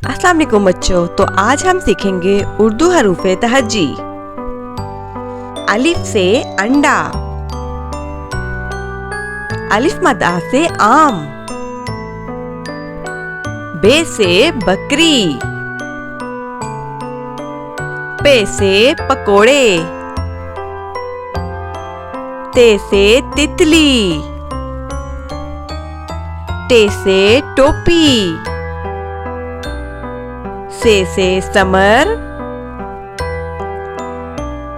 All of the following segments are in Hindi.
अस्सलाम वालेकुम बच्चों। तो आज हम सीखेंगे उर्दू हरूफ तहज्जी। अलिफ से अंडा, अलिफ मदा से आम, बे से बकरी, पे से पकोड़े, ते से तितली, टे से टोपी, से समर,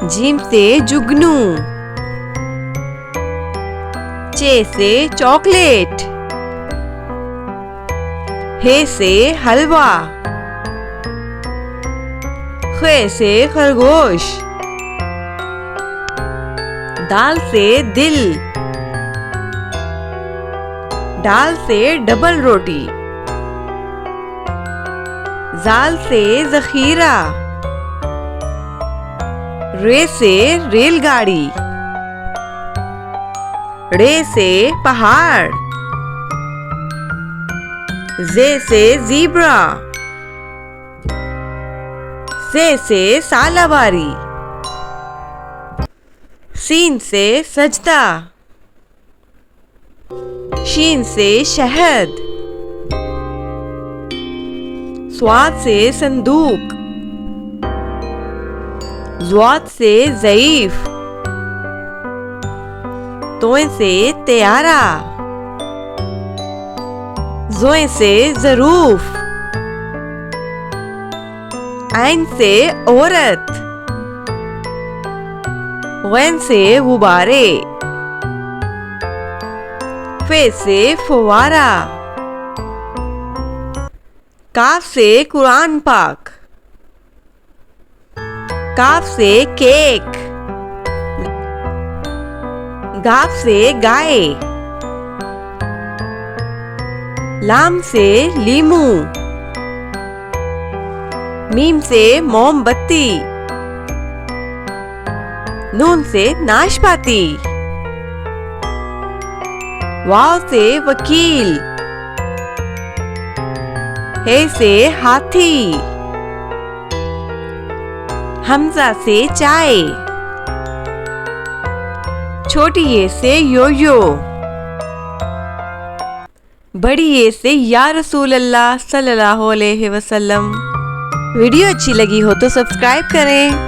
जीम से जुगनू, चे से चॉकलेट, हे से हलवा, खे से खरगोश, दाल से दिल, डाल से डबल रोटी, जाल से जखीरा, रे से रेलगाड़ी, रे से पहाड़, जे से ज़ीब्रा, से सालाबारी, सीन से सजदा, शीन से शहद, स्वाद से संदूक, ज़्वाद से ज़ईफ, तोए से त्यारा, ज़ोए से ज़रूफ, ऐन से औरत, गैन से गुब्बारे, फे से फुवारा, काफ से कुरान पाक, काफ से केक, गाफ से गाय, लाम से लीमू, मीम से मोमबत्ती, नून से नाशपाती, वाव से वकील, हे से हाथी, हमजा से चाय, छोटी ये से योयो, बड़ी ये से या रसूल अल्लाह सल्लल्लाहु अलैहि वसल्लम। वीडियो अच्छी लगी हो तो सब्सक्राइब करें।